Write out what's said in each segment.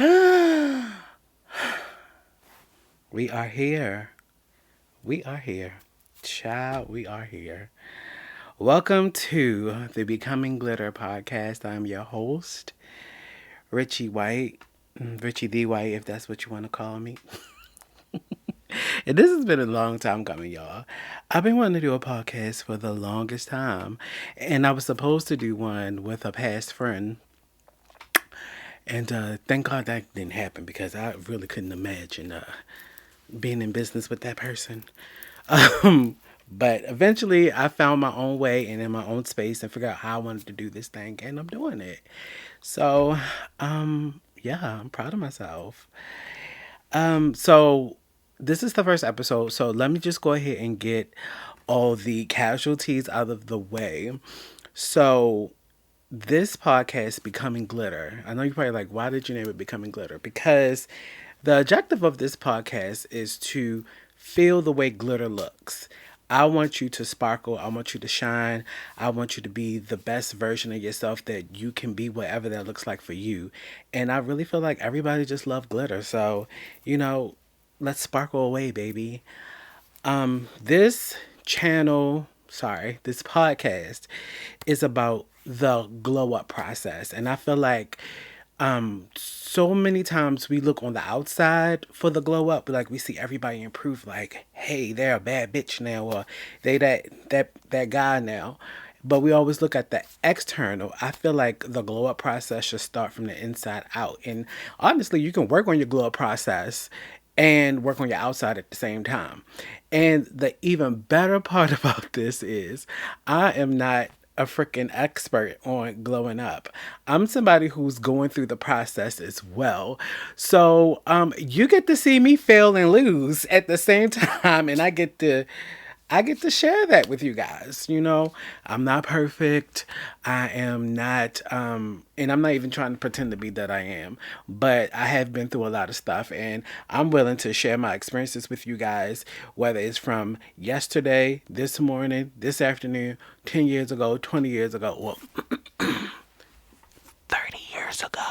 We are here. We are here. Child, we are here. Welcome to the Becoming Glitter podcast. I'm your host, Richie White. Richie D. White, if that's what you want to call me. And this has been a long time coming, y'all. I've been wanting to do a podcast for the longest time. And I was supposed to do one with a past friend. And thank God that didn't happen because I really couldn't imagine being in business with that person. Um, but eventually I found my own way and in my own space and figured out how I wanted to do this thing, and I'm doing it. So, yeah, I'm proud of myself. So this is the first episode, so let me just go ahead and get all the casualties out of the way. So this podcast, Becoming Glitter, I know you're probably like, why did you name it Becoming Glitter? Because the objective of this podcast is to feel the way glitter looks. I want you to sparkle. I want you to shine. I want you to be the best version of yourself that you can be, whatever that looks like for you. And I really feel like everybody just loves glitter. So, you know, let's sparkle away, baby. This channel, sorry, this podcast is about the glow up process. And I feel like so many times we look on the outside for the glow up, like we see everybody improve, like, hey, they're a bad bitch now, or they that guy now. But we always look at the external. I feel like the glow up process should start from the inside out. And honestly, you can work on your glow up process and work on your outside at the same time. And the even better part about this is I am not a freaking expert on glowing up. I'm somebody who's going through the process as well. So you get to see me fail and lose at the same time, and I get to share that with you guys. You know, I'm not perfect. I am not, and I'm not even trying to pretend to be that I am, but I have been through a lot of stuff, and I'm willing to share my experiences with you guys, whether it's from yesterday, this morning, this afternoon, 10 years ago, 20 years ago, well, 30 years ago.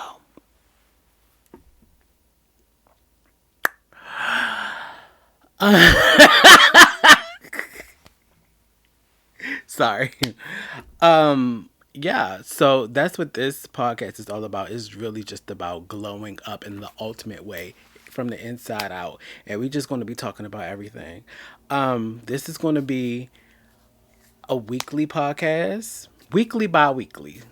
Sorry. Yeah, so that's what this podcast is all about. It's really just about glowing up in the ultimate way from the inside out. And we're just going to be talking about everything. This is going to be a weekly podcast, weekly bi weekly,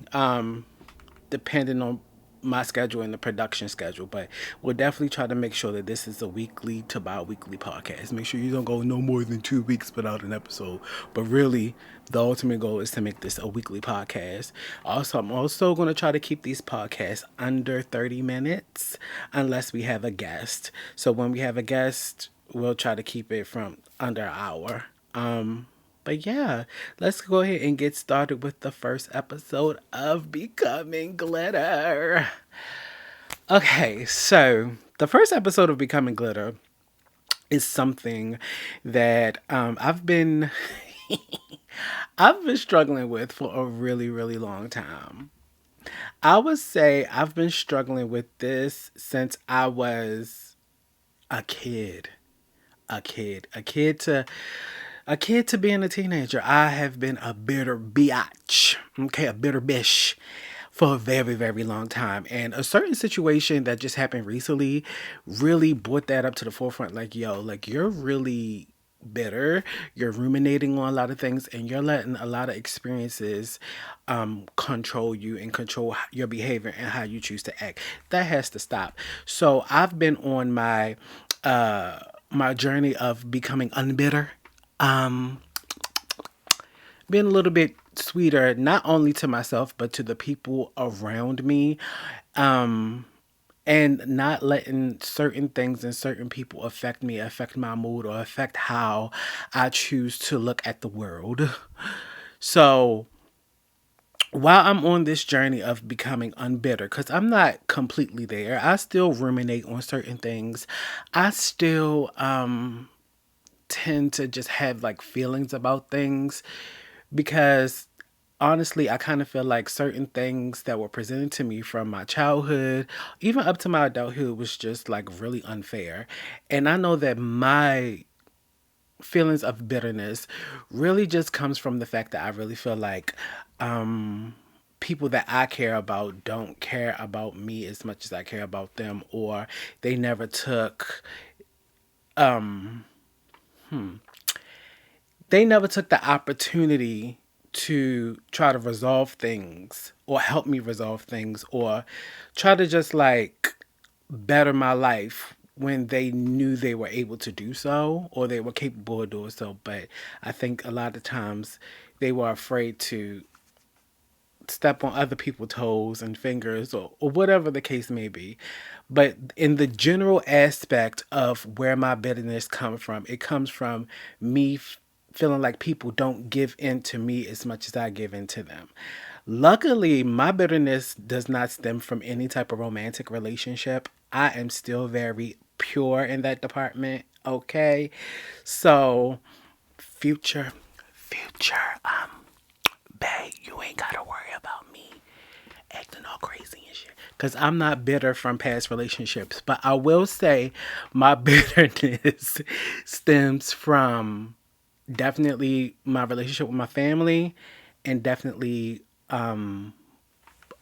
depending on my schedule and the production schedule. But we'll definitely try to make sure that this is a weekly to bi weekly podcast. Make sure you don't go no more than 2 weeks without an episode. But really, the ultimate goal is to make this a weekly podcast. Also, I'm also going to try to keep these podcasts under 30 minutes unless we have a guest. So when we have a guest, we'll try to keep it from under an hour. But yeah, let's go ahead and get started with the first episode of Becoming Glitter. Okay, so the first episode of Becoming Glitter is something that I've been struggling with for a really, really long time. I would say I've been struggling with this since I was a kid. A kid to being a teenager. I have been a bitter biatch, okay, a bitter bish for a very, very long time. And a certain situation that just happened recently really brought that up to the forefront. Like, yo, like you're really bitter, you're ruminating on a lot of things, and you're letting a lot of experiences control you and control your behavior and how you choose to act. That has to stop. So I've been on my journey of becoming unbitter, um, being a little bit sweeter, not only to myself, but to the people around me. Um, and not letting certain things and certain people affect me, affect my mood, or affect how I choose to look at the world. So while I'm on this journey of becoming unbitter, because I'm not completely there, I still ruminate on certain things. I still tend to just have like feelings about things because honestly, I kind of feel like certain things that were presented to me from my childhood, even up to my adulthood, was just like really unfair. And I know that my feelings of bitterness really just comes from the fact that I really feel like people that I care about don't care about me as much as I care about them, or they never took the opportunity to try to resolve things or help me resolve things or try to just like better my life when they knew they were able to do so or they were capable of doing so. But I think a lot of times they were afraid to step on other people's toes and fingers or whatever the case may be. But in the general aspect of where my bitterness comes from, it comes from me feeling like people don't give in to me as much as I give in to them. Luckily, my bitterness does not stem from any type of romantic relationship. I am still very pure in that department. Okay. So, future, future, babe, you ain't gotta worry about me acting all crazy and shit. Because I'm not bitter from past relationships. But I will say my bitterness stems from definitely my relationship with my family and definitely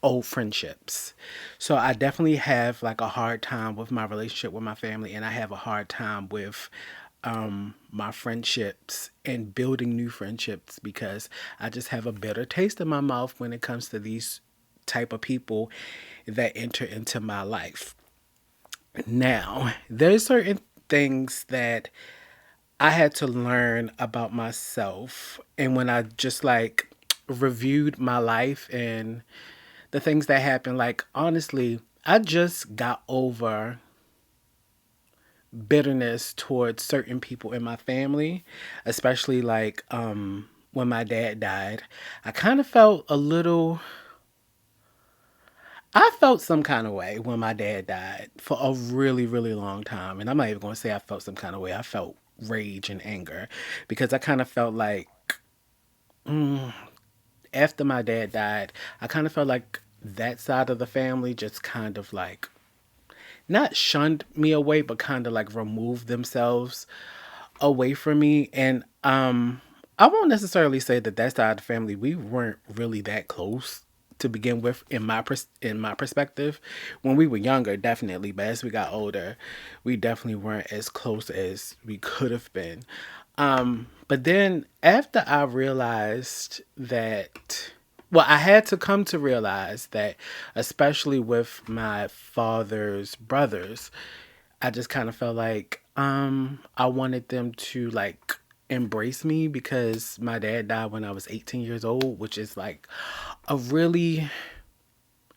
old friendships. So I definitely have like a hard time with my relationship with my family, and I have a hard time with my friendships and building new friendships because I just have a bitter taste in my mouth when it comes to these type of people that enter into my life. Now, there's certain things that I had to learn about myself, and when I just like reviewed my life and the things that happened, like honestly, I just got over bitterness towards certain people in my family, especially like when my dad died. I kind of felt a little I felt some kind of way when my dad died for a really, really long time. And I'm not even going to say I felt some kind of way. I felt rage and anger because I kind of felt like after my dad died, I kind of felt like that side of the family just kind of like not shunned me away, but kind of like removed themselves away from me. And I won't necessarily say that that side of the family we weren't really that close to begin with in my perspective. When we were younger, definitely, but as we got older, we definitely weren't as close as we could have been. But then after I realized that, well, I had to come to realize that, especially with my father's brothers, I just kind of felt like I wanted them to like embrace me because my dad died when I was 18 years old, which is like a really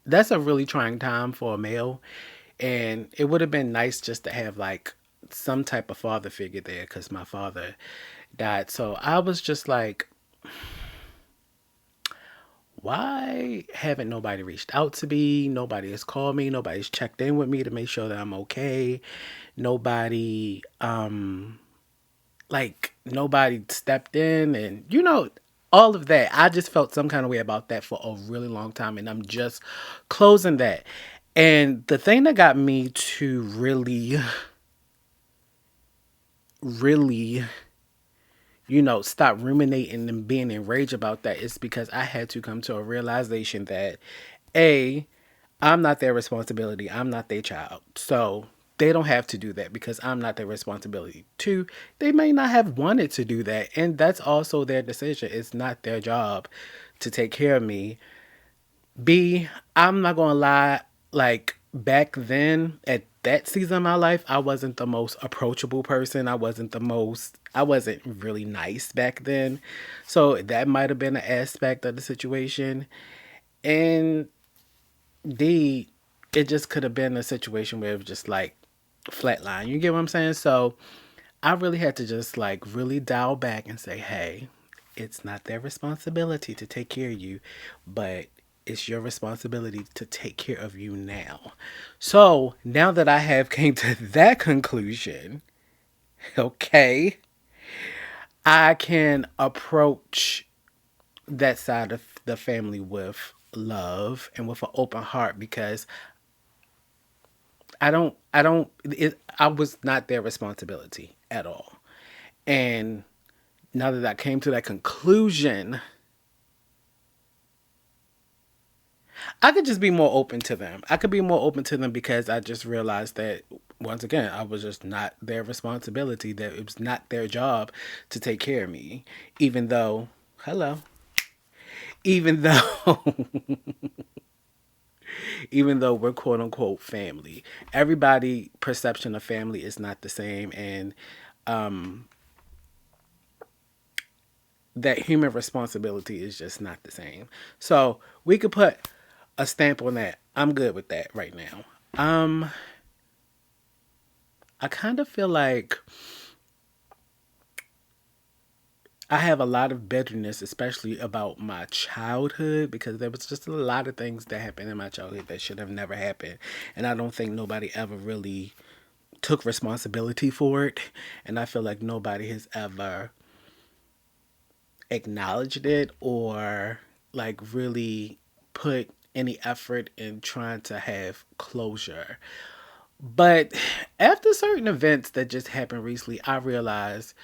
that's a really trying time for a male, and it would have been nice just to have like some type of father figure there cuz my father died. So I was just like, why haven't nobody reached out to me? Nobody has called me. Nobody's checked in with me to make sure that I'm okay. Nobody, nobody stepped in and, all of that. I just felt some kind of way about that for a really long time. And I'm just closing that. And the thing that got me to really, really stop ruminating and being enraged about that is because I had to come to a realization that A, I'm not their responsibility. I'm not their child. So they don't have to do that because I'm not their responsibility. Two, they may not have wanted to do that. And that's also their decision. It's not their job to take care of me. B, I'm not gonna lie, like back then at that season of my life, I wasn't the most approachable person. I wasn't really nice back then. So that might have been an aspect of the situation. And D, it just could have been a situation where it was just like flatline. You get what I'm saying? So I really had to just like really dial back and say, hey, it's not their responsibility to take care of you, but it's your responsibility to take care of you now. So now that I have came to that conclusion, okay, I can approach that side of the family with love and with an open heart because I was not their responsibility at all. And now that I came to that conclusion, I could just be more open to them. I could be more open to them because I just realized that once again, I was just not their responsibility, that it was not their job to take care of me. Even though, hello, even though, even though we're quote unquote family, everybody perception of family is not the same. And that human responsibility is just not the same. So we could put a stamp on that. I'm good with that right now. Um, I kind of feel like I have a lot of bitterness, especially about my childhood, because there was just a lot of things that happened in my childhood that should have never happened. And I don't think nobody ever really took responsibility for it. And I feel like nobody has ever acknowledged it or like really put any effort in trying to have closure. But after certain events that just happened recently, I realized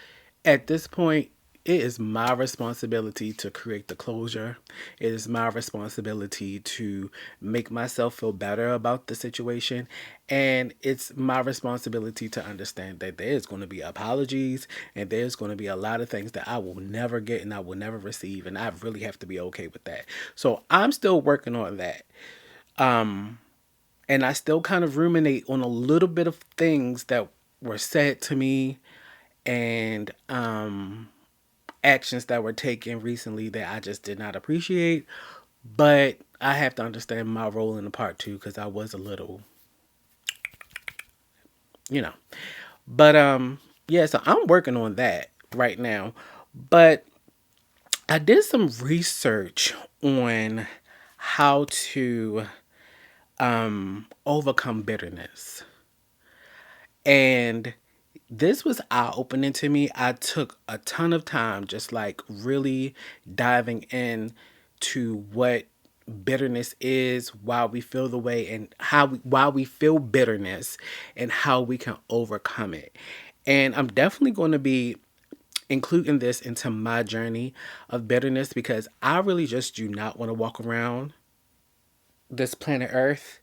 at this point, it is my responsibility to create the closure. It is my responsibility to make myself feel better about the situation. And it's my responsibility to understand that there's going to be apologies and there's going to be a lot of things that I will never get and I will never receive. And I really have to be okay with that. So I'm still working on that. And I still kind of ruminate on a little bit of things that were said to me and actions that were taken recently that I just did not appreciate. But I have to understand my role in the part too because I was a little, you know. But yeah, so I'm working on that right now. But I did some research on how to overcome bitterness. And this was eye opening to me. I took a ton of time just like really diving in to what bitterness is, why we feel the way and why we feel bitterness and how we can overcome it. And I'm definitely going to be including this into my journey of bitterness because I really just do not want to walk around this planet Earth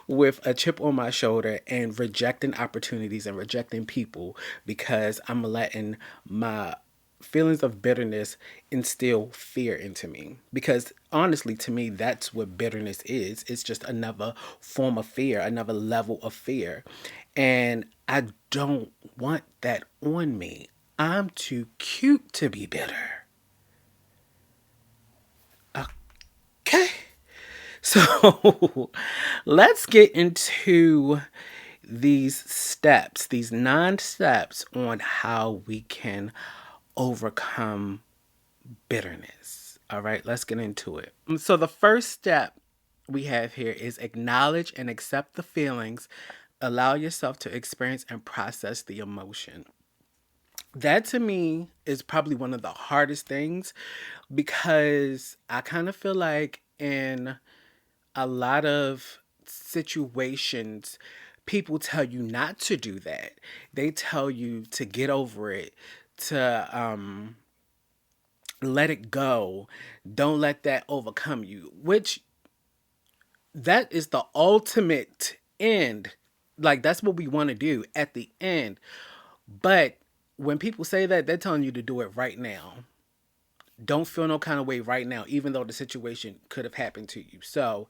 with a chip on my shoulder and rejecting opportunities and rejecting people because I'm letting my feelings of bitterness instill fear into me. Because honestly, to me, that's what bitterness is. It's just another form of fear, another level of fear. And I don't want that on me. I'm too cute to be bitter. Okay. So let's get into these steps, these 9 steps on how we can overcome bitterness. All right, let's get into it. So, the first step we have here is acknowledge and accept the feelings. Allow yourself to experience and process the emotion. That to me is probably one of the hardest things because I kind of feel like in a lot of situations, people tell you not to do that. They tell you to get over it, to let it go. Don't let that overcome you, which that is the ultimate end. Like, that's what we want to do at the end. But when people say that, they're telling you to do it right now. Don't feel no kind of way right now, even though the situation could have happened to you. So,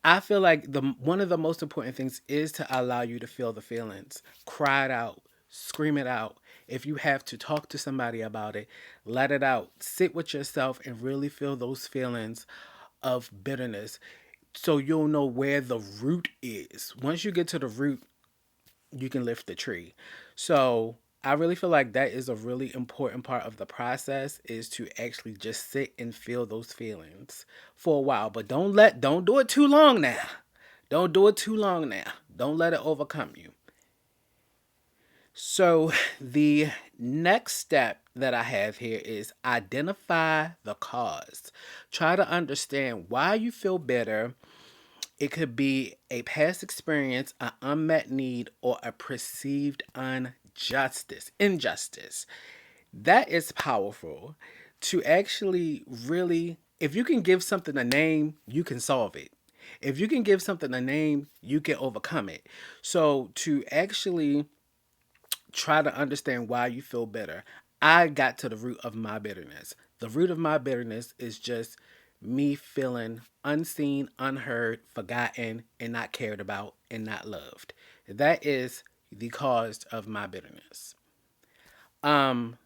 I feel like the one of the most important things is to allow you to feel the feelings. Cry it out, scream it out. If you have to talk to somebody about it, let it out. Sit with yourself and really feel those feelings of bitterness so you'll know where the root is. Once you get to the root, you can lift the tree. So I really feel like that is a really important part of the process is to actually just sit and feel those feelings for a while. But don't do it too long now. Don't do it too long now. Don't let it overcome you. So, the next step that I have here is identify the cause. Try to understand why you feel bitter. It could be a past experience, an unmet need, or a perceived injustice. That is powerful to actually really, if you can give something a name, you can solve it. If you can give something a name, you can overcome it. So, to actually try to understand why you feel bitter. I got to the root of my bitterness. The root of my bitterness is just me feeling unseen, unheard, forgotten, and not cared about and not loved. That is the cause of my bitterness.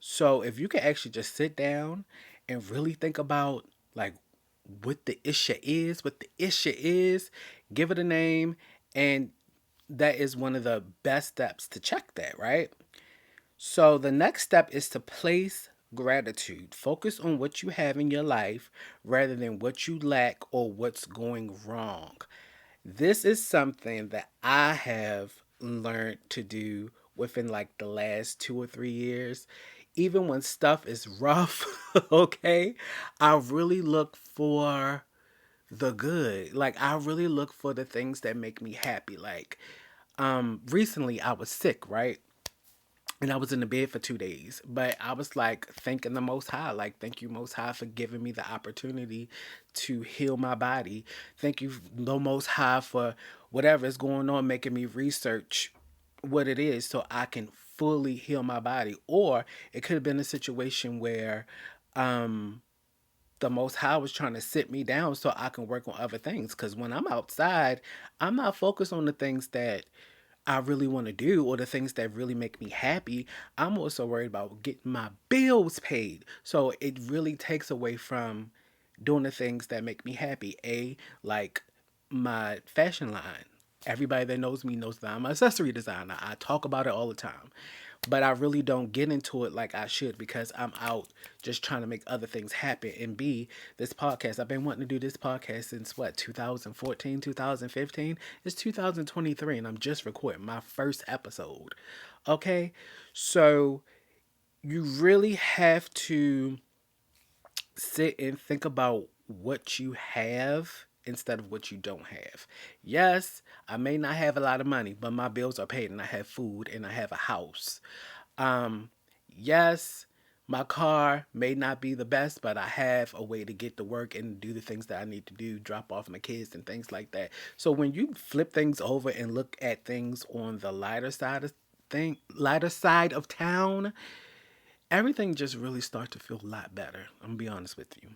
So if you can actually just sit down and really think about like what the issue is, give it a name, and that is one of the best steps to check that, right? So the next step is to place gratitude. Focus on what you have in your life rather than what you lack or what's going wrong. This is something that I have learned to do within like the last 2 or 3 years. Even when stuff is rough, okay, I really look for the good. Like I really look for the things that make me happy. Like recently I was sick, right? And I was in the bed for 2 days. But I was like thanking the Most High, like thank you, Most High, for giving me the opportunity to heal my body. Thank you, the Most High, for whatever is going on, making me research what it is so I can fully heal my body. Or it could have been a situation where the Most High was trying to sit me down so I can work on other things. Because when I'm outside, I'm not focused on the things that I really want to do or the things that really make me happy. I'm also worried about getting my bills paid. So it really takes away from doing the things that make me happy. Like my fashion line. Everybody that knows me knows that I'm an accessory designer. I talk about it all the time. But I really don't get into it like I should because I'm out just trying to make other things happen. And B, this podcast, I've been wanting to do this podcast since what, 2014, 2015? It's 2023 and I'm just recording my first episode. Okay? So you really have to sit and think about what you have instead of what you don't have. Yes, I may not have a lot of money, but my bills are paid and I have food and I have a house. Um, yes, my car may not be the best, but I have a way to get to work and do the things that I need to do, drop off my kids and things like that. So when you flip things over and look at things on the lighter side of town, everything just really starts to feel a lot better. I'm gonna be honest with you.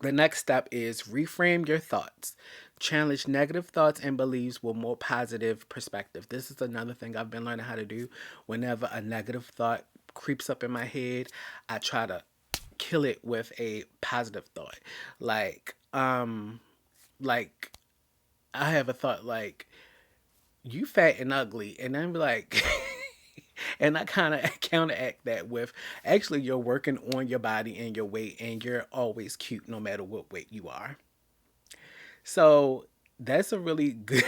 The next step is reframe your thoughts. Challenge negative thoughts and beliefs with more positive perspective. This is another thing I've been learning how to do. Whenever a negative thought creeps up in my head, I try to kill it with a positive thought. Like, like I have a thought like, you fat and ugly, and I'm like and I kind of counteract that with actually you're working on your body and your weight and you're always cute no matter what weight you are. So that's a really good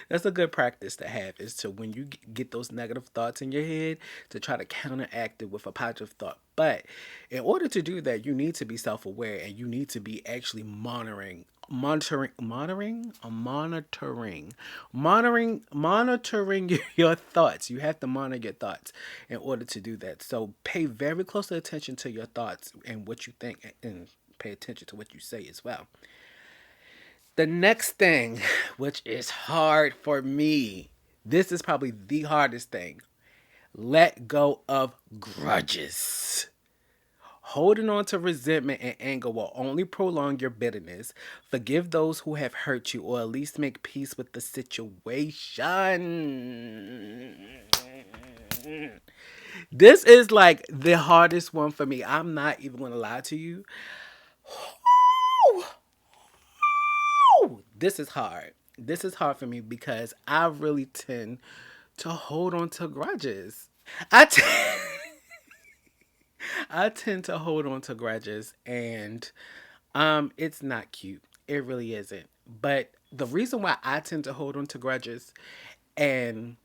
that's a good practice to have is to when you get those negative thoughts in your head to try to counteract it with a positive thought. But in order to do that, you need to be self-aware and you need to be actually monitoring your thoughts. You have to monitor your thoughts in order to do that. So pay very close attention to your thoughts and what you think and pay attention to what you say as well. The next thing, which is hard for me, this is probably the hardest thing. Let go of grudges. Holding on to resentment and anger will only prolong your bitterness. Forgive those who have hurt you, or at least make peace with the situation. This is like the hardest one for me. I'm not even going to lie to you. This is hard. This is hard for me because I really tend to hold on to grudges. I, t- I tend to hold on to grudges and it's not cute. It really isn't. But the reason why I tend to hold on to grudges and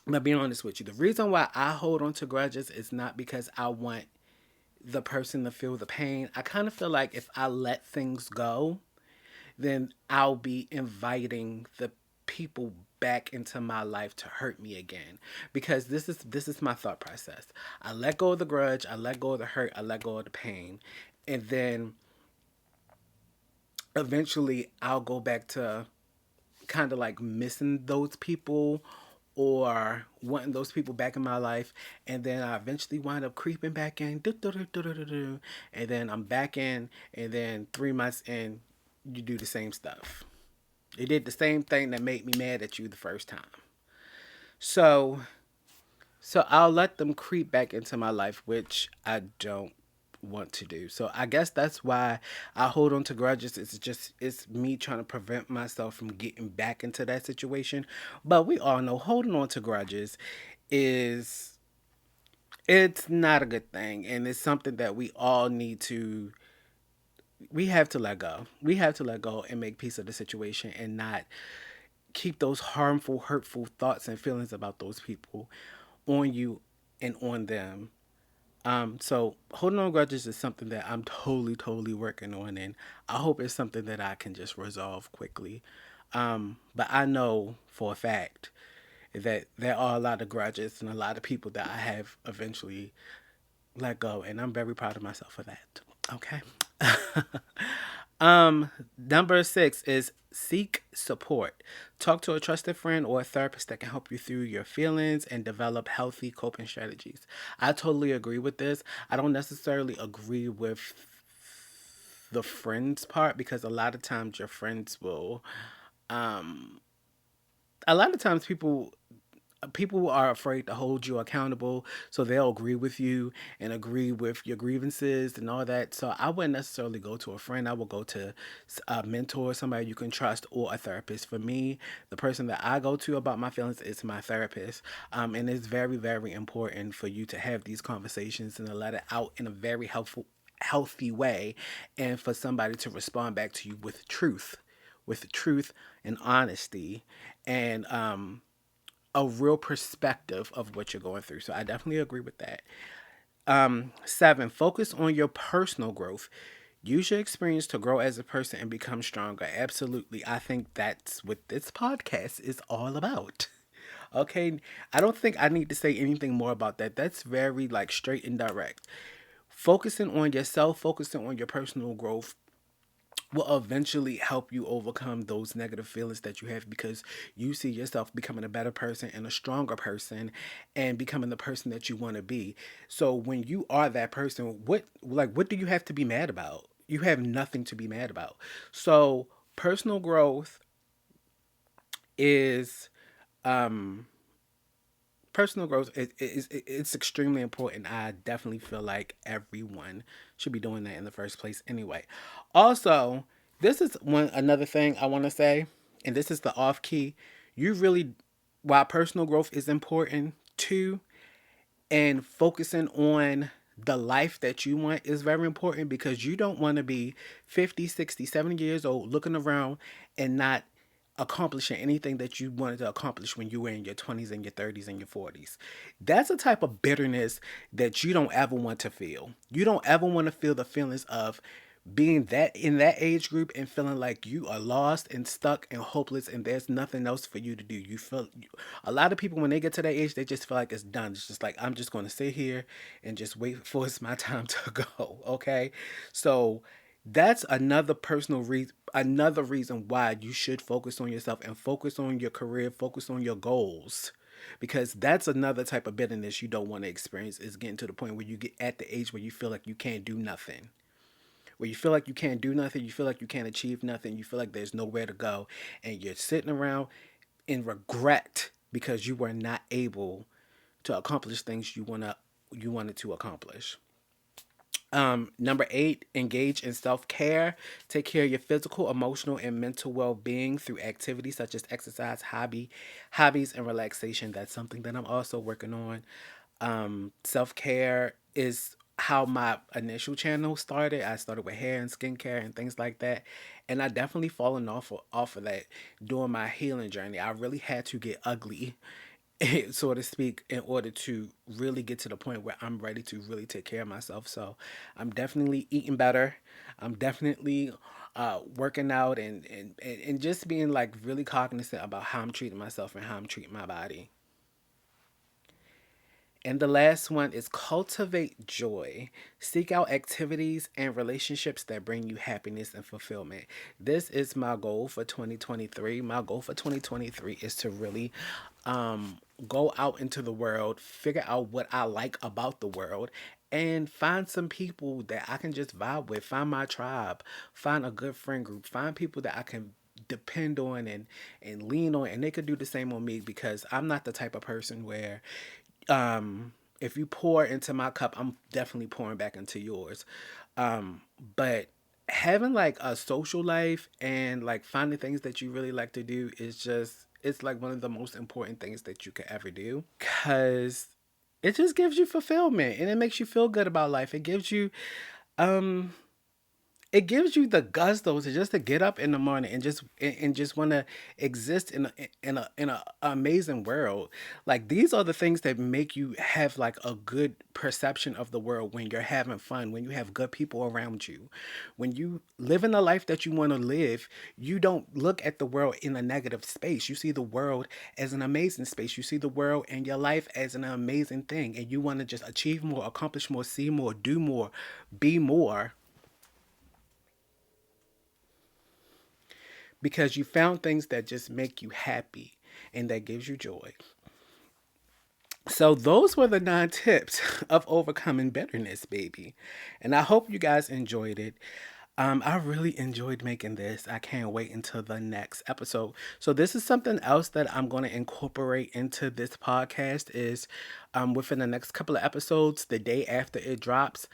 I'm gonna be honest with you. The reason why I hold on to grudges is not because I want the person to feel the pain. I kind of feel like if I let things go, then I'll be inviting the people back into my life to hurt me again. Because this is my thought process. I let go of the grudge, I let go of the hurt, I let go of the pain, and then eventually I'll go back to kind of like missing those people or wanting those people back in my life, and then I eventually wind up creeping back in, and then I'm back in, and then 3 months in, you do the same stuff. It did the same thing that made me mad at you the first time. So, so I'll let them creep back into my life, which I don't want to do. So I guess that's why I hold on to grudges. It's me trying to prevent myself from getting back into that situation. But we all know holding on to grudges is it's not a good thing, and it's something that we have to let go. We have to let go and make peace of the situation and not keep those harmful, hurtful thoughts and feelings about those people on you and on them. So holding on grudges is something that I'm totally, totally working on, and I hope it's something that I can just resolve quickly. But I know for a fact that there are a lot of grudges and a lot of people that I have eventually let go, and I'm very proud of myself for that. Okay. Number 6 is seek support. Talk to a trusted friend or a therapist that can help you through your feelings and develop healthy coping strategies. I totally agree with this. I don't necessarily agree with the friends part because a lot of times your friends will a lot of times people are afraid to hold you accountable, so they'll agree with you and agree with your grievances and all that. So I wouldn't necessarily go to a friend. I would go to a mentor, somebody you can trust, or a therapist. For me, the person that I go to about my feelings is my therapist. And it's very, very important for you to have these conversations and to let it out in a very healthy way, and for somebody to respond back to you with truth and honesty, and a real perspective of what you're going through. So I definitely agree with that. 7, focus on your personal growth. Use your experience to grow as a person and become stronger. Absolutely. I think that's what this podcast is all about. Okay. I don't think I need to say anything more about that. That's very like straight and direct. Focusing on yourself, focusing on your personal growth will eventually help you overcome those negative feelings that you have because you see yourself becoming a better person and a stronger person and becoming the person that you want to be. So when you are that person, what do you have to be mad about? You have nothing to be mad about. So personal growth is personal growth it's extremely important. I definitely feel like everyone should be doing that in the first place anyway. Also, this is one another thing I want to say, and this is the off key. You really, while personal growth is important too, and focusing on the life that you want is very important because you don't want to be 50, 60, 70 years old looking around and not accomplishing anything that you wanted to accomplish when you were in your 20s and your 30s and your 40s. That's a type of bitterness that you don't ever want to feel. You don't ever want to feel the feelings of being that in that age group and feeling like you are lost and stuck and hopeless and there's nothing else for you to do. A lot of people when they get to that age, they just feel like it's done. It's just like I'm just going to sit here and just wait for it's my time to go. Okay, so that's another reason why you should focus on yourself and focus on your career, focus on your goals. Because that's another type of bitterness you don't want to experience is getting to the point where you get at the age where you feel like you can't do nothing, where you feel like you can't do nothing, you feel like you can't achieve nothing, you feel like there's nowhere to go, and you're sitting around in regret because you were not able to accomplish things you wanted to accomplish. Number 8, engage in self care. Take care of your physical, emotional, and mental well being through activities such as exercise, hobbies, and relaxation. That's something that I'm also working on. Self care is how my initial channel started. I started with hair and skincare and things like that, and I definitely fallen off of that during my healing journey. I really had to get ugly so to speak, in order to really get to the point where I'm ready to really take care of myself. So I'm definitely eating better. I'm definitely working out and just being like really cognizant about how I'm treating myself and how I'm treating my body. And the last one is cultivate joy. Seek out activities and relationships that bring you happiness and fulfillment. This is my goal for 2023. My goal for 2023 is to really go out into the world, figure out what I like about the world, and find some people that I can just vibe with. Find my tribe, find a good friend group, find people that I can depend on and lean on, and they could do the same on me because I'm not the type of person where if you pour into my cup, I'm definitely pouring back into yours. But having like a social life and like finding things that you really like to do is just, it's like one of the most important things that you could ever do, because it just gives you fulfillment and it makes you feel good about life. Um it gives you the gusto to just to get up in the morning and just want to exist in a amazing world. Like these are the things that make you have like a good perception of the world when you're having fun, when you have good people around you, when you live in the life that you want to live. You don't look at the world in a negative space. You see the world as an amazing space. You see the world and your life as an amazing thing, and you want to just achieve more, accomplish more, see more, do more, be more, because you found things that just make you happy and that gives you joy. So those were the 9 tips of overcoming bitterness, baby. And I hope you guys enjoyed it. I really enjoyed making this. I can't wait until the next episode. So this is something else that I'm going to incorporate into this podcast is within the next couple of episodes, the day after it drops,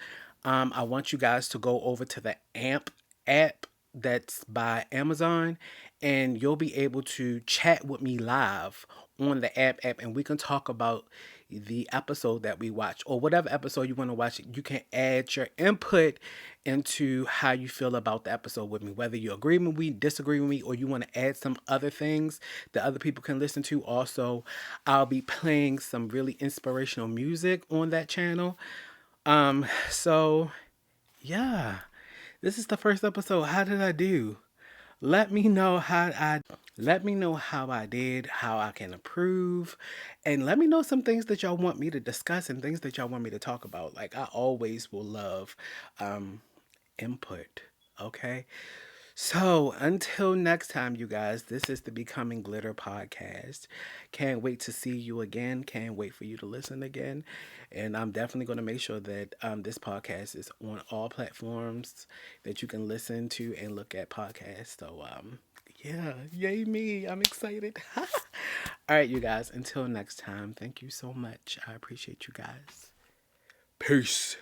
I want you guys to go over to the AMP app that's by Amazon, and you'll be able to chat with me live on the app and we can talk about the episode that we watch or whatever episode you want to watch. You can add your input into how you feel about the episode with me, whether you agree with me, disagree with me, or you want to add some other things that other people can listen to. Also, I'll be playing some really inspirational music on that channel. So yeah, this is the first episode. How did I do? Let me know how I did, how I can improve, and let me know some things that y'all want me to discuss and things that y'all want me to talk about. Like I always will love input. Okay? So until next time, you guys, this is the Becoming Glitter podcast. Can't wait to see you again. Can't wait for you to listen again. And I'm definitely going to make sure that this podcast is on all platforms that you can listen to and look at podcasts. So, yeah, yay me. I'm excited. All right, you guys, until next time, thank you so much. I appreciate you guys. Peace.